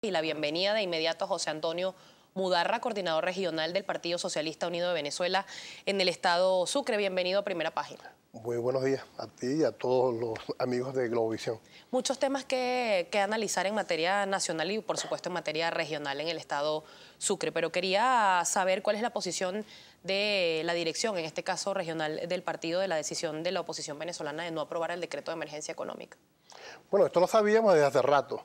Y la bienvenida de inmediato a José Antonio Mudarra, coordinador regional del Partido Socialista Unido de Venezuela en el estado Sucre. Bienvenido a Primera Página. Muy buenos días a ti y a todos los amigos de Globovisión. Muchos temas que analizar en materia nacional y, por supuesto, en materia regional en el estado Sucre, pero quería saber cuál es la posición de la dirección, en este caso regional del partido, de la decisión de la oposición venezolana de no aprobar el decreto de emergencia económica. Bueno, esto lo sabíamos desde hace rato.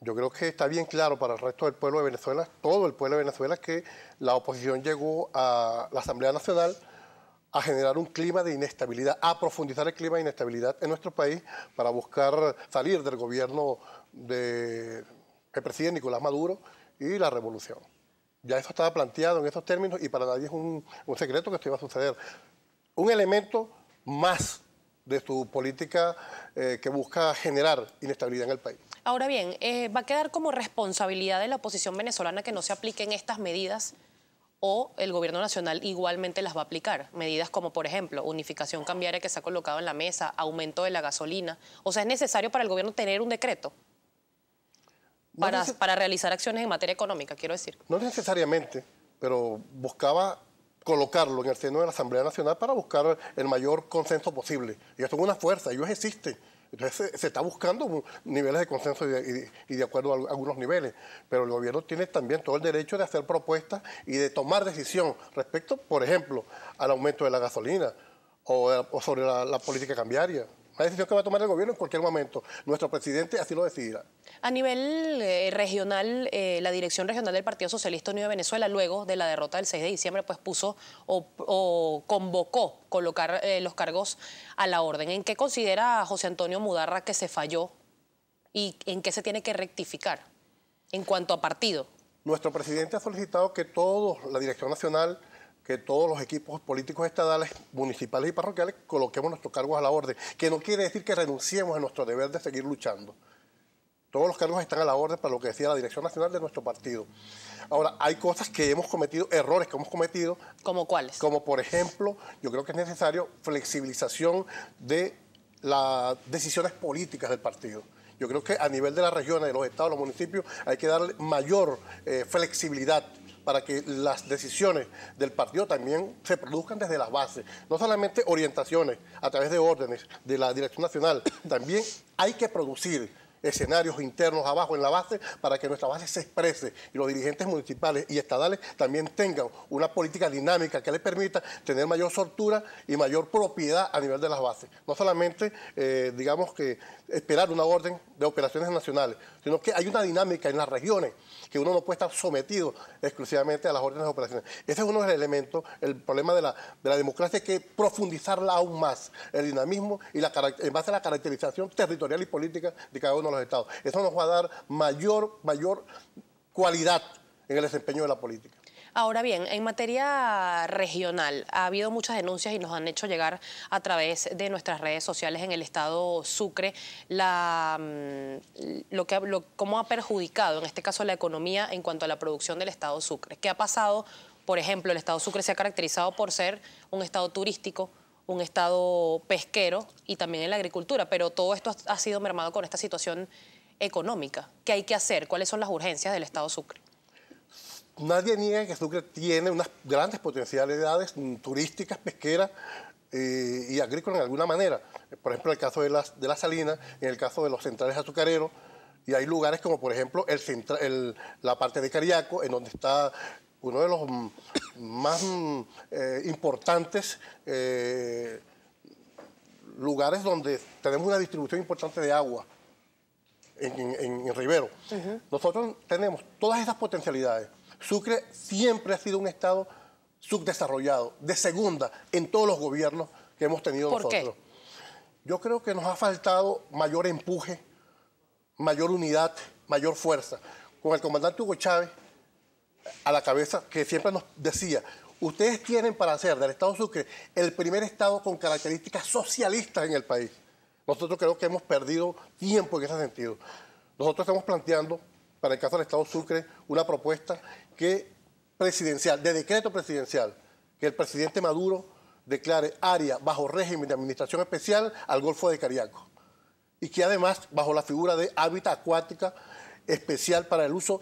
Yo creo que está bien claro para el resto del pueblo de Venezuela, todo el pueblo de Venezuela, que la oposición llegó a la Asamblea Nacional a generar un clima de inestabilidad, a profundizar el clima de inestabilidad en nuestro país para buscar salir del gobierno que preside Nicolás Maduro y la revolución. Ya eso estaba planteado en esos términos y para nadie es un secreto que esto iba a suceder. Un elemento más de su política que busca generar inestabilidad en el país. Ahora bien, ¿va a quedar como responsabilidad de la oposición venezolana que no se apliquen estas medidas o el gobierno nacional igualmente las va a aplicar? Medidas como, por ejemplo, unificación cambiaria que se ha colocado en la mesa, aumento de la gasolina. O sea, ¿es necesario para el gobierno tener un decreto para realizar acciones en materia económica, quiero decir? No necesariamente, pero buscaba colocarlo en el seno de la Asamblea Nacional para buscar el mayor consenso posible. Y esto es una fuerza, ellos existen. Entonces se está buscando niveles de consenso y de acuerdo a algunos niveles, pero el gobierno tiene también todo el derecho de hacer propuestas y de tomar decisión respecto, por ejemplo, al aumento de la gasolina o sobre la política cambiaria. Una decisión que va a tomar el gobierno en cualquier momento. Nuestro presidente así lo decidirá. A nivel regional, la dirección regional del Partido Socialista Unido de Venezuela, luego de la derrota del 6 de diciembre, pues puso o convocó colocar los cargos a la orden. ¿En qué considera José Antonio Mudarra que se falló y en qué se tiene que rectificar en cuanto a partido? Nuestro presidente ha solicitado que la dirección nacional, que todos los equipos políticos estadales, municipales y parroquiales coloquemos nuestros cargos a la orden, que no quiere decir que renunciemos a nuestro deber de seguir luchando. Todos los cargos están a la orden para lo que decía la dirección nacional de nuestro partido. Ahora, hay cosas que hemos cometido, errores que hemos cometido. ¿Cómo cuáles? Como por ejemplo, yo creo que es necesario flexibilización de las decisiones políticas del partido. Yo creo que a nivel de las regiones, de los estados, los municipios, hay que darle mayor flexibilidad para que las decisiones del partido también se produzcan desde las bases. No solamente orientaciones a través de órdenes de la dirección nacional, también hay que producir escenarios internos abajo en la base para que nuestra base se exprese y los dirigentes municipales y estadales también tengan una política dinámica que les permita tener mayor soltura y mayor propiedad a nivel de las bases. No solamente, digamos que esperar una orden de operaciones nacionales, sino que hay una dinámica en las regiones que uno no puede estar sometido exclusivamente a las órdenes de operaciones. Ese es uno de los elementos, el problema de la democracia, hay que profundizarla aún más, el dinamismo y en base a la caracterización territorial y política de cada uno de los estados. Eso nos va a dar mayor cualidad en el desempeño de la política. Ahora bien, en materia regional, ha habido muchas denuncias y nos han hecho llegar a través de nuestras redes sociales en el estado Sucre cómo ha perjudicado, en este caso, la economía en cuanto a la producción del estado Sucre. ¿Qué ha pasado? Por ejemplo, el estado Sucre se ha caracterizado por ser un estado turístico, un estado pesquero y también en la agricultura, pero todo esto ha sido mermado con esta situación económica. ¿Qué hay que hacer? ¿Cuáles son las urgencias del estado Sucre? Nadie niega que Sucre tiene unas grandes potencialidades turísticas, pesqueras y agrícolas en alguna manera. Por ejemplo, en el caso de las salinas, en el caso de los centrales azucareros, y hay lugares como, por ejemplo, la parte de Cariaco, en donde está uno de los más importantes lugares donde tenemos una distribución importante de agua en Rivero. Nosotros tenemos todas esas potencialidades. Sucre siempre ha sido un estado subdesarrollado, de segunda, en todos los gobiernos que hemos tenido nosotros. ¿Por qué? Yo creo que nos ha faltado mayor empuje, mayor unidad, mayor fuerza. Con el comandante Hugo Chávez a la cabeza, que siempre nos decía, ustedes tienen para hacer del estado Sucre el primer estado con características socialistas en el país. Nosotros creo que hemos perdido tiempo en ese sentido. Nosotros estamos planteando, para el caso del estado Sucre, una propuesta de decreto presidencial, que el presidente Maduro declare área bajo régimen de administración especial al Golfo de Cariaco. Y que además, bajo la figura de hábitat acuática especial para el uso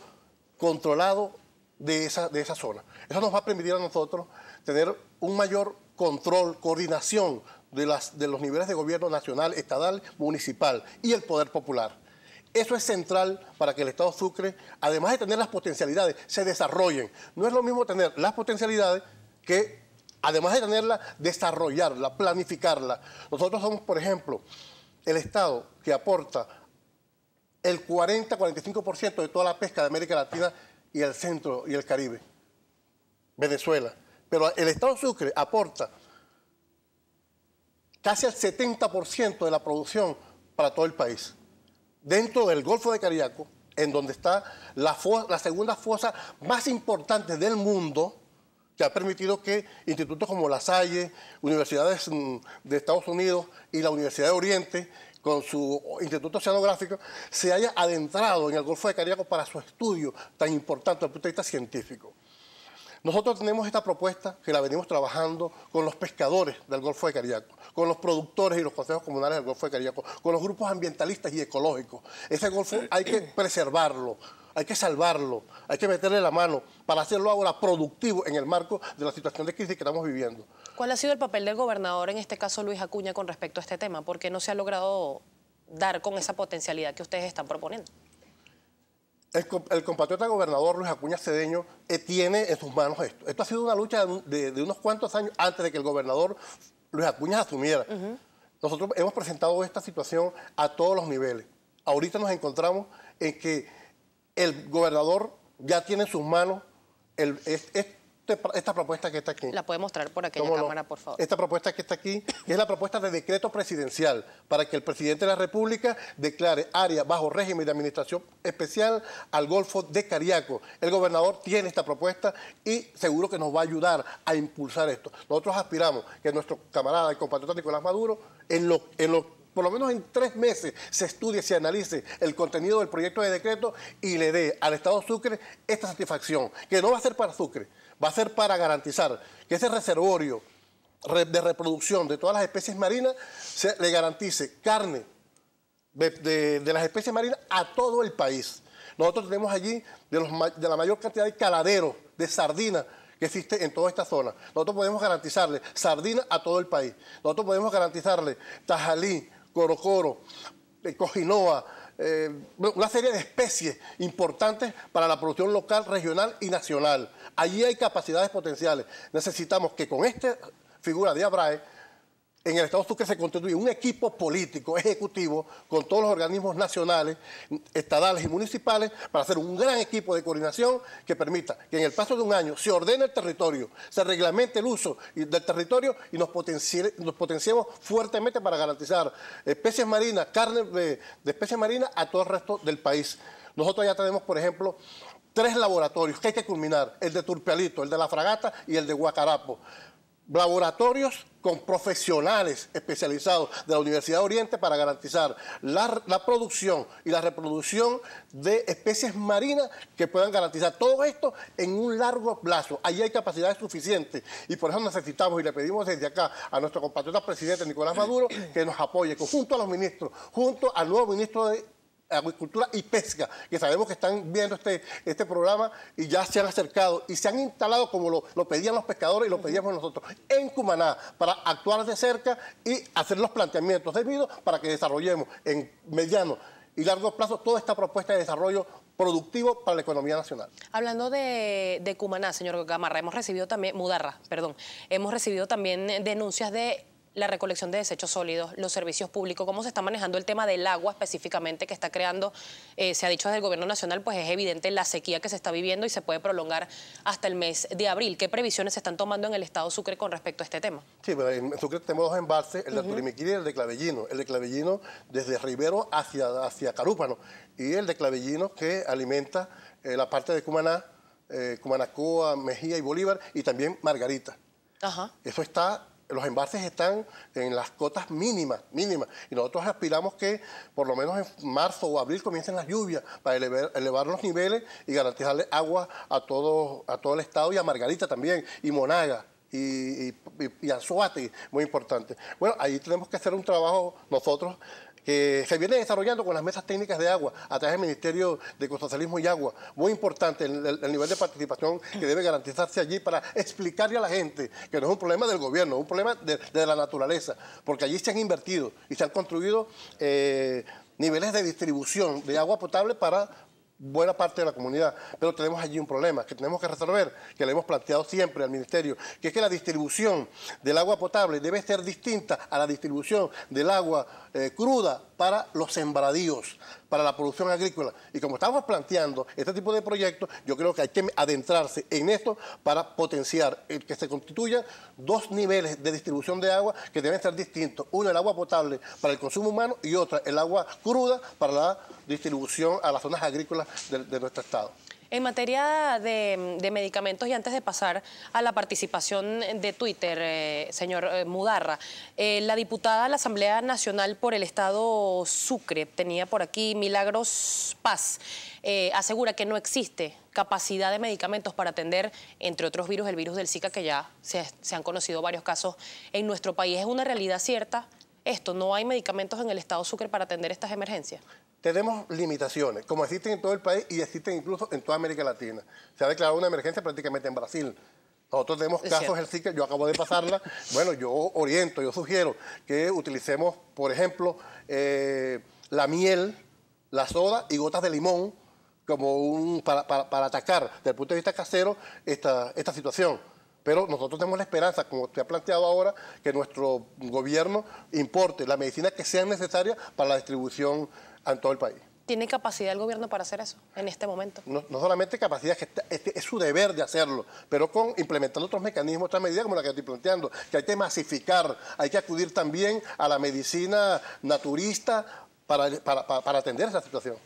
controlado de esa zona. Eso nos va a permitir a nosotros tener un mayor control, coordinación de los niveles de gobierno nacional, estatal, municipal y el poder popular. Eso es central para que el Estado Sucre, además de tener las potencialidades, se desarrollen. No es lo mismo tener las potencialidades que, además de tenerlas, desarrollarla, planificarla. Nosotros somos, por ejemplo, el Estado que aporta el 40-45% de toda la pesca de América Latina y el centro y el Caribe, Venezuela. Pero el Estado Sucre aporta casi el 70% de la producción para todo el país. Dentro del Golfo de Cariaco, en donde está la segunda fosa más importante del mundo, que ha permitido que institutos como La Salle, universidades de Estados Unidos y la Universidad de Oriente, con su Instituto Oceanográfico, se haya adentrado en el Golfo de Cariaco para su estudio tan importante desde el punto de vista científico. Nosotros tenemos esta propuesta que la venimos trabajando con los pescadores del Golfo de Cariaco, con los productores y los consejos comunales del Golfo de Cariaco, con los grupos ambientalistas y ecológicos. Ese Golfo hay que preservarlo, hay que salvarlo, hay que meterle la mano para hacerlo ahora productivo en el marco de la situación de crisis que estamos viviendo. ¿Cuál ha sido el papel del gobernador, en este caso Luis Acuña, con respecto a este tema? ¿Por qué no se ha logrado dar con esa potencialidad que ustedes están proponiendo? El compatriota gobernador Luis Acuña Cedeño tiene en sus manos esto. Esto ha sido una lucha de unos cuantos años antes de que el gobernador Luis Acuña asumiera. Nosotros hemos presentado esta situación a todos los niveles. Ahorita nos encontramos en que el gobernador ya tiene en sus manos esta propuesta que está aquí. La puede mostrar por aquella cámara, por favor. Esta propuesta que está aquí, que es la propuesta de decreto presidencial para que el presidente de la República declare área bajo régimen de administración especial al Golfo de Cariaco. El gobernador tiene esta propuesta y seguro que nos va a ayudar a impulsar esto. Nosotros aspiramos que nuestro camarada y compatriota Nicolás Maduro, por lo menos en 3 meses, se estudie, se analice el contenido del proyecto de decreto y le dé al Estado Sucre esta satisfacción, que no va a ser para Sucre, va a ser para garantizar que ese reservorio de reproducción de todas las especies marinas le garantice carne de las especies marinas a todo el país. Nosotros tenemos allí de la mayor cantidad de caladeros de sardinas que existe en toda esta zona. Nosotros podemos garantizarle sardina a todo el país. Nosotros podemos garantizarle tajalí, corocoro, cojinoa, una serie de especies importantes para la producción local, regional y nacional. Allí hay capacidades potenciales. Necesitamos que con esta figura de ABRAE, en el Estado Sucre se constituye un equipo político, ejecutivo, con todos los organismos nacionales, estatales y municipales, para hacer un gran equipo de coordinación que permita que en el plazo de un año se ordene el territorio, se reglamente el uso del territorio y nos potenciemos fuertemente para garantizar especies marinas, carne de especies marinas a todo el resto del país. Nosotros ya tenemos, por ejemplo, 3 laboratorios que hay que culminar, el de Turpialito, el de La Fragata y el de Guacarapo. Laboratorios con profesionales especializados de la Universidad de Oriente para garantizar la producción y la reproducción de especies marinas que puedan garantizar todo esto en un largo plazo. Allí hay capacidades suficientes y por eso necesitamos y le pedimos desde acá a nuestro compatriota presidente Nicolás Maduro que nos apoye junto a los ministros, junto al nuevo ministro de Agricultura y Pesca, que sabemos que están viendo este programa y ya se han acercado y se han instalado como lo pedían los pescadores y lo pedíamos nosotros en Cumaná para actuar de cerca y hacer los planteamientos debidos para que desarrollemos en mediano y largo plazo toda esta propuesta de desarrollo productivo para la economía nacional. Hablando de Cumaná, señor Gamarra, hemos recibido también denuncias de la recolección de desechos sólidos, los servicios públicos, cómo se está manejando el tema del agua específicamente que está creando, se ha dicho desde el gobierno nacional, pues es evidente la sequía que se está viviendo y se puede prolongar hasta el mes de abril. ¿Qué previsiones se están tomando en el Estado Sucre con respecto a este tema? Sí, pero en Sucre tenemos 2 embalses, el de Turimiquiri y el de Clavellino. El de Clavellino desde Rivero hacia Carúpano y el de Clavellino que alimenta la parte de Cumaná, Cumanacoa, Mejía y Bolívar y también Margarita. Ajá. Eso está... Los embalses están en las cotas mínimas, y nosotros aspiramos que por lo menos en marzo o abril comiencen las lluvias para elevar los niveles y garantizarle agua a todo el estado y a Margarita también, y Monaga, y Anzoátegui, muy importante. Bueno, ahí tenemos que hacer un trabajo nosotros que se viene desarrollando con las mesas técnicas de agua a través del Ministerio de Ecosocialismo y Agua. Muy importante el nivel de participación que debe garantizarse allí para explicarle a la gente que no es un problema del gobierno, es un problema de la naturaleza, porque allí se han invertido y se han construido niveles de distribución de agua potable para buena parte de la comunidad, pero tenemos allí un problema que tenemos que resolver, que le hemos planteado siempre al Ministerio, que es que la distribución del agua potable debe ser distinta a la distribución del agua cruda para los sembradíos, para la producción agrícola. Y como estamos planteando este tipo de proyectos, yo creo que hay que adentrarse en esto para potenciar que se constituyan dos niveles de distribución de agua que deben ser distintos. Uno, el agua potable para el consumo humano, y otra, el agua cruda para la distribución a las zonas agrícolas de nuestro estado. En materia de medicamentos, y antes de pasar a la participación de Twitter, señor Mudarra, la diputada de la Asamblea Nacional por el Estado Sucre, tenía por aquí Milagros Paz, asegura que no existe capacidad de medicamentos para atender, entre otros virus, el virus del Zika, que ya se han conocido varios casos en nuestro país. ¿Es una realidad cierta esto? ¿No hay medicamentos en el Estado Sucre para atender estas emergencias? Tenemos limitaciones, como existen en todo el país y existen incluso en toda América Latina. Se ha declarado una emergencia prácticamente en Brasil. Nosotros tenemos casos del Zika, yo acabo de pasarla. Bueno, yo oriento, yo sugiero que utilicemos, por ejemplo, la miel, la soda y gotas de limón como para atacar desde el punto de vista casero esta situación. Pero nosotros tenemos la esperanza, como te ha planteado ahora, que nuestro gobierno importe la medicina que sea necesaria para la distribución en todo el país. ¿Tiene capacidad el gobierno para hacer eso en este momento? No solamente capacidad, es su deber de hacerlo, pero implementando otros mecanismos, otras medidas como la que estoy planteando, que hay que masificar, hay que acudir también a la medicina naturista para atender esa situación.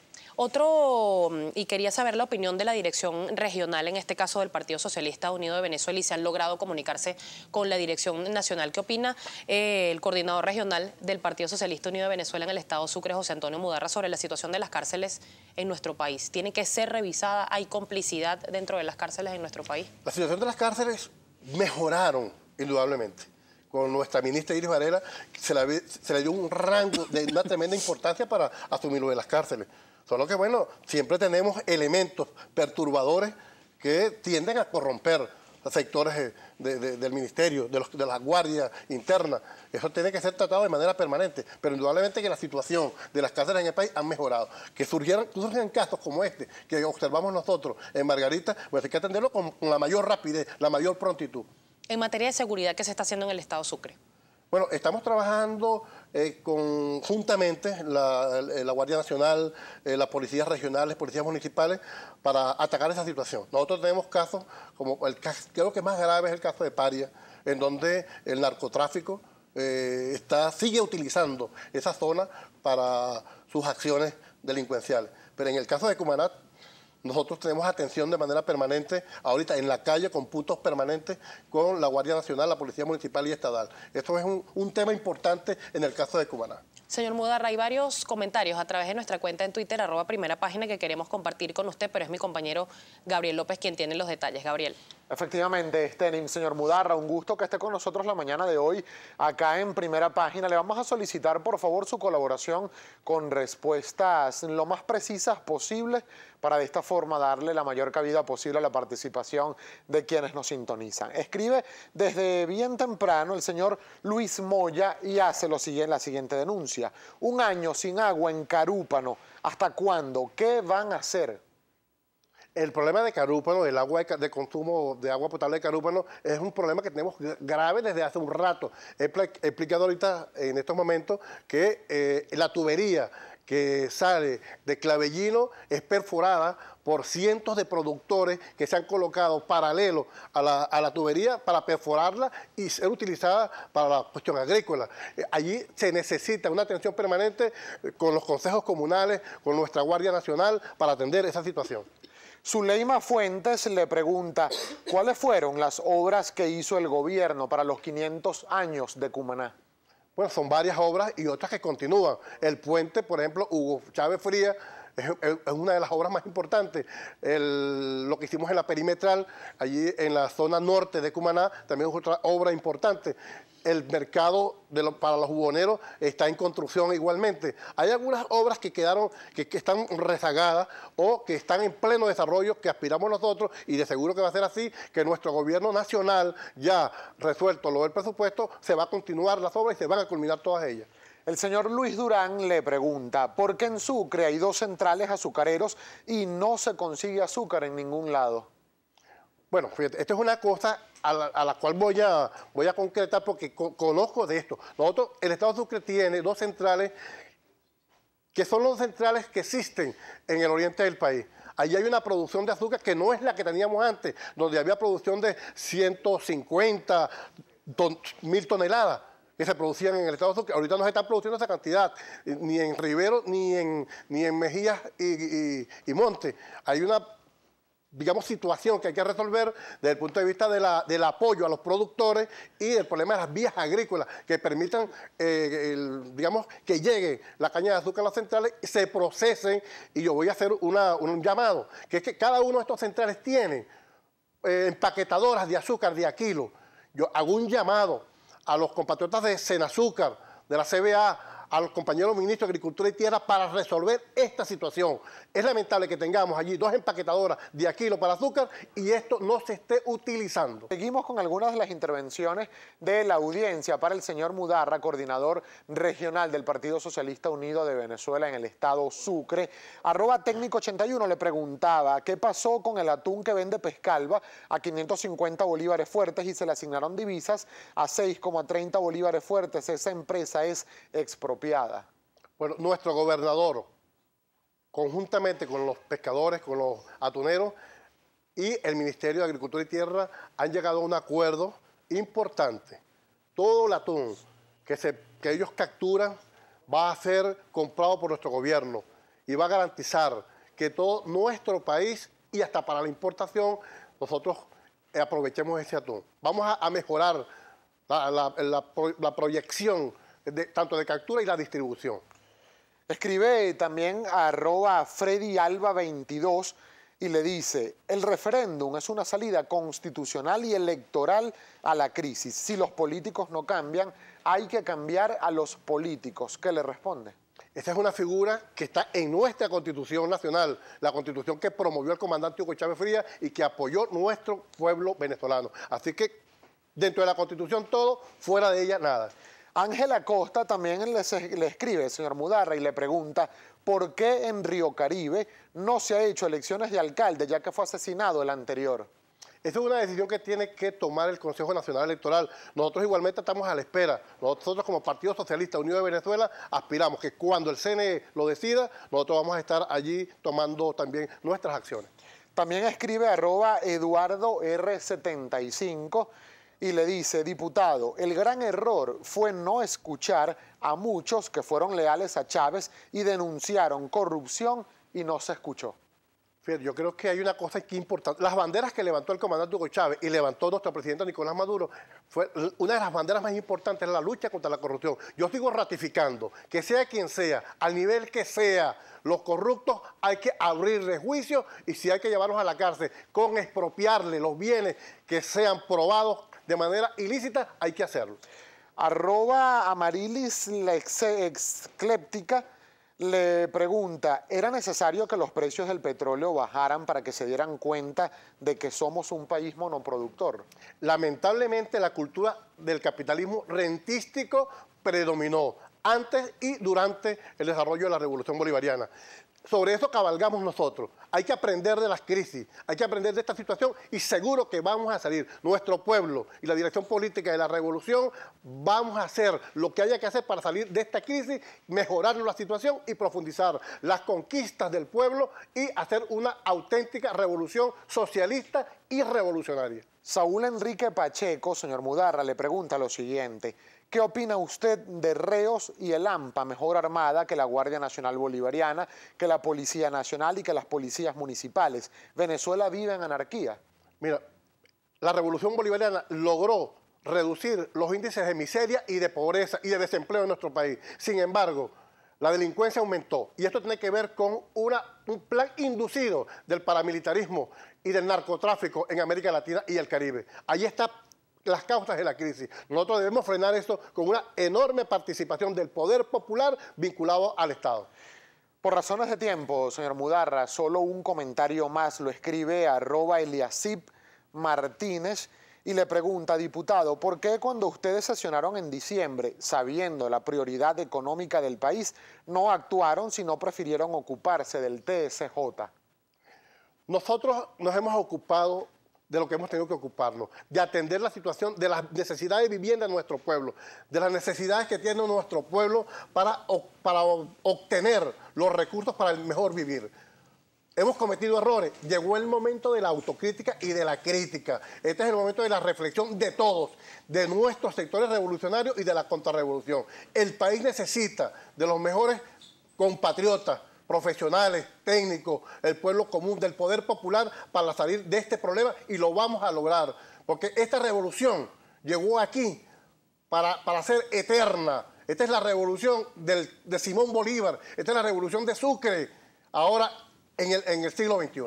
Y quería saber la opinión de la dirección regional, en este caso del Partido Socialista Unido de Venezuela, y se han logrado comunicarse con la dirección nacional. ¿Qué opina el coordinador regional del Partido Socialista Unido de Venezuela en el Estado Sucre, José Antonio Mudarra, sobre la situación de las cárceles en nuestro país? ¿Tiene que ser revisada? ¿Hay complicidad dentro de las cárceles en nuestro país? La situación de las cárceles mejoraron indudablemente. Con nuestra ministra Iris Varela se le dio un rango de una tremenda importancia para asumir lo de las cárceles. Solo que, bueno, siempre tenemos elementos perturbadores que tienden a corromper los sectores del ministerio, de las guardias internas. Eso tiene que ser tratado de manera permanente, pero indudablemente que la situación de las cárceles en el país han mejorado. Que surgieran casos como este, que observamos nosotros en Margarita, pues hay que atenderlo con la mayor rapidez, la mayor prontitud. En materia de seguridad, ¿qué se está haciendo en el Estado Sucre? Bueno, estamos trabajando conjuntamente la Guardia Nacional, las policías regionales, policías municipales, para atacar esa situación. Nosotros tenemos casos, como creo que más grave es el caso de Paria, en donde el narcotráfico sigue utilizando esa zona para sus acciones delincuenciales. Pero en el caso de Cumaná, nosotros tenemos atención de manera permanente, ahorita en la calle, con puntos permanentes, con la Guardia Nacional, la Policía Municipal y Estatal. Esto es un tema importante en el caso de Cumaná. Señor Mudarra, hay varios comentarios a través de nuestra cuenta en Twitter, @primerapágina, que queremos compartir con usted, pero es mi compañero Gabriel López quien tiene los detalles. Gabriel. Efectivamente, señor Mudarra, un gusto que esté con nosotros la mañana de hoy acá en Primera Página. Le vamos a solicitar, por favor, su colaboración con respuestas lo más precisas posible para de esta forma darle la mayor cabida posible a la participación de quienes nos sintonizan. Escribe desde bien temprano el señor Luis Moya y hace la siguiente denuncia. 1 año sin agua en Carúpano. ¿Hasta cuándo? ¿Qué van a hacer? El problema de Carúpano, el agua de consumo de agua potable de Carúpano, es un problema que tenemos grave desde hace un rato. He explicado ahorita, en estos momentos, que la tubería que sale de Clavellino es perforada por cientos de productores que se han colocado paralelo a la tubería para perforarla y ser utilizada para la cuestión agrícola. Allí se necesita una atención permanente con los consejos comunales, con nuestra Guardia Nacional, para atender esa situación. Zuleima Fuentes le pregunta, ¿cuáles fueron las obras que hizo el gobierno para los 500 años de Cumaná? Bueno, son varias obras y otras que continúan. El puente, por ejemplo, Hugo Chávez Frías, es una de las obras más importantes. Lo que hicimos en la perimetral, allí en la zona norte de Cumaná, también es otra obra importante. el mercado para los jugoneros está en construcción igualmente. Hay algunas obras que quedaron, que están rezagadas o que están en pleno desarrollo, que aspiramos nosotros, y de seguro que va a ser así, que nuestro gobierno nacional, ya resuelto lo del presupuesto, se va a continuar las obras y se van a culminar todas ellas. El señor Luis Durán le pregunta, ¿por qué en Sucre hay 2 centrales azucareros y no se consigue azúcar en ningún lado? Bueno, fíjate, esto es una cosa a la cual voy a concretar porque conozco de esto. Nosotros, el Estado de Sucre tiene 2 centrales que son los centrales que existen en el oriente del país. Allí hay una producción de azúcar que no es la que teníamos antes, donde había producción de 150.000 toneladas que se producían en el Estado de Sucre. Ahorita no se está produciendo esa cantidad, ni en Rivero, ni en Mejías y Monte. Hay una, digamos, situación que hay que resolver desde el punto de vista del apoyo a los productores y del problema de las vías agrícolas que permitan, digamos, que llegue la caña de azúcar a las centrales, se procesen, y yo voy a hacer un llamado, que es que cada uno de estos centrales tiene empaquetadoras de azúcar de a kilo. Yo hago un llamado a los compatriotas de Senazúcar, de la CBA, a los compañeros ministros de Agricultura y Tierra para resolver esta situación. Es lamentable que tengamos allí 2 empaquetadoras de a kilo para azúcar y esto no se esté utilizando. Seguimos con algunas de las intervenciones de la audiencia para el señor Mudarra, coordinador regional del Partido Socialista Unido de Venezuela en el estado Sucre. @técnico81 le preguntaba qué pasó con el atún que vende Pescalva a 550 bolívares fuertes y se le asignaron divisas a 6,30 bolívares fuertes. Esa empresa es expropiada. Bueno, nuestro gobernador, conjuntamente con los pescadores, con los atuneros y el Ministerio de Agricultura y Tierra, han llegado a un acuerdo importante. Todo el atún que ellos capturan va a ser comprado por nuestro gobierno y va a garantizar que todo nuestro país y hasta para la importación nosotros aprovechemos ese atún. Vamos a mejorar la proyección tanto de captura y la distribución. Escribe también a @FreddyAlba22 y le dice, el referéndum es una salida constitucional y electoral a la crisis. Si los políticos no cambian, hay que cambiar a los políticos. ¿Qué le responde? Esta es una figura que está en nuestra Constitución Nacional, la Constitución que promovió el comandante Hugo Chávez Frías y que apoyó nuestro pueblo venezolano. Así que dentro de la Constitución todo, fuera de ella nada. Ángela Costa también le escribe, señor Mudarra, y le pregunta por qué en Río Caribe no se ha hecho elecciones de alcalde, ya que fue asesinado el anterior. Esa es una decisión que tiene que tomar el Consejo Nacional Electoral. Nosotros igualmente estamos a la espera. Nosotros como Partido Socialista Unido de Venezuela aspiramos que cuando el CNE lo decida, nosotros vamos a estar allí tomando también nuestras acciones. También escribe @EduardoR75 y le dice, diputado, el gran error fue no escuchar a muchos que fueron leales a Chávez y denunciaron corrupción y no se escuchó. Fíjate, yo creo que hay una cosa que es importante. Las banderas que levantó el comandante Hugo Chávez y levantó nuestro presidente Nicolás Maduro, fue una de las banderas más importantes en la lucha contra la corrupción. Yo sigo ratificando que sea quien sea, al nivel que sea, los corruptos hay que abrirle juicio y si hay que llevarlos a la cárcel con expropiarle los bienes que sean probados de manera ilícita, hay que hacerlo. @Amarilis la excléptica le pregunta, ¿era necesario que los precios del petróleo bajaran para que se dieran cuenta de que somos un país monoproductor? Lamentablemente la cultura del capitalismo rentístico predominó antes y durante el desarrollo de la Revolución Bolivariana. Sobre eso cabalgamos nosotros. Hay que aprender de las crisis, hay que aprender de esta situación y seguro que vamos a salir. Nuestro pueblo y la dirección política de la revolución vamos a hacer lo que haya que hacer para salir de esta crisis, mejorar la situación y profundizar las conquistas del pueblo y hacer una auténtica revolución socialista y revolucionaria. Saúl Enrique Pacheco, señor Mudarra, le pregunta lo siguiente. ¿Qué opina usted de Reos y el AMPA, mejor armada que la Guardia Nacional Bolivariana, que la Policía Nacional y que las policías municipales? ¿Venezuela vive en anarquía? Mira, la Revolución Bolivariana logró reducir los índices de miseria y de pobreza y de desempleo en nuestro país. Sin embargo, la delincuencia aumentó y esto tiene que ver con un plan inducido del paramilitarismo y del narcotráfico en América Latina y el Caribe. Allí está las causas de la crisis. Nosotros debemos frenar esto con una enorme participación del poder popular vinculado al Estado. Por razones de tiempo, señor Mudarra, solo un comentario más. Lo escribe @Eliasib Martínez y le pregunta, diputado, ¿por qué cuando ustedes sesionaron en diciembre, sabiendo la prioridad económica del país, no actuaron, sino prefirieron ocuparse del TSJ? Nosotros nos hemos ocupado de lo que hemos tenido que ocuparnos, de atender la situación de las necesidades de vivienda de nuestro pueblo, de las necesidades que tiene nuestro pueblo para obtener los recursos para el mejor vivir. Hemos cometido errores, llegó el momento de la autocrítica y de la crítica. Este es el momento de la reflexión de todos, de nuestros sectores revolucionarios y de la contrarrevolución. El país necesita de los mejores compatriotas, profesionales, técnicos, el pueblo común, del poder popular para salir de este problema, y lo vamos a lograr, porque esta revolución llegó aquí para ser eterna. Esta es la revolución de Simón Bolívar, esta es la revolución de Sucre, ahora en el siglo XXI.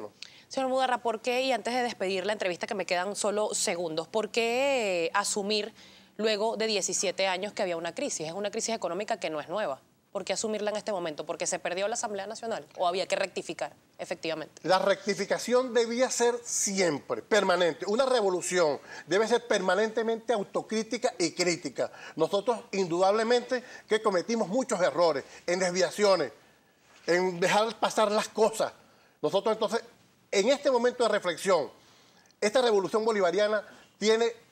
Señor Mudarra, ¿por qué, y antes de despedir la entrevista que me quedan solo segundos, por qué asumir luego de 17 años que había una crisis? Es una crisis económica que no es nueva. ¿Por qué asumirla en este momento? ¿Porque se perdió la Asamblea Nacional o había que rectificar, efectivamente? La rectificación debía ser siempre, permanente. Una revolución debe ser permanentemente autocrítica y crítica. Nosotros, indudablemente, que cometimos muchos errores en desviaciones, en dejar pasar las cosas. Nosotros, entonces, en este momento de reflexión, esta revolución bolivariana tiene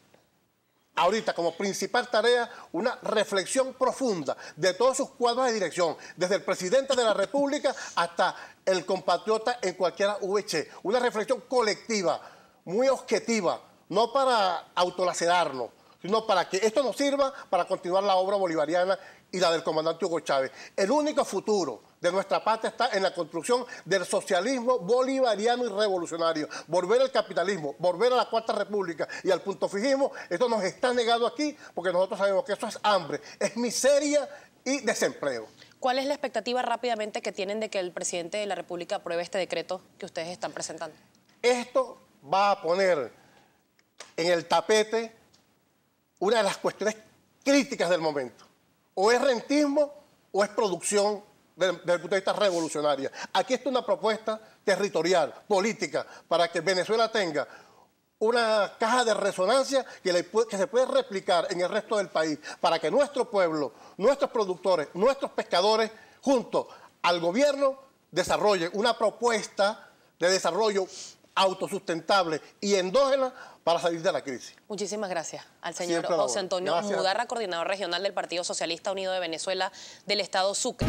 ahorita como principal tarea una reflexión profunda de todos sus cuadros de dirección, desde el presidente de la República hasta el compatriota en cualquiera VC. Una reflexión colectiva, muy objetiva, no para autolacerarnos, sino para que esto nos sirva para continuar la obra bolivariana y la del comandante Hugo Chávez. El único futuro de nuestra patria está en la construcción del socialismo bolivariano y revolucionario. Volver al capitalismo, volver a la Cuarta República y al punto fijismo, esto nos está negado aquí porque nosotros sabemos que eso es hambre, es miseria y desempleo. ¿Cuál es la expectativa rápidamente que tienen de que el presidente de la República apruebe este decreto que ustedes están presentando? Esto va a poner en el tapete una de las cuestiones críticas del momento. O es rentismo o es producción desde el punto de vista revolucionaria. Aquí está una propuesta territorial, política, para que Venezuela tenga una caja de resonancia que se puede replicar en el resto del país, para que nuestro pueblo, nuestros productores, nuestros pescadores, junto al gobierno, desarrollen una propuesta de desarrollo autosustentable y endógena para salir de la crisis. Muchísimas gracias al señor José Antonio Mudarra, coordinador regional del Partido Socialista Unido de Venezuela del Estado Sucre.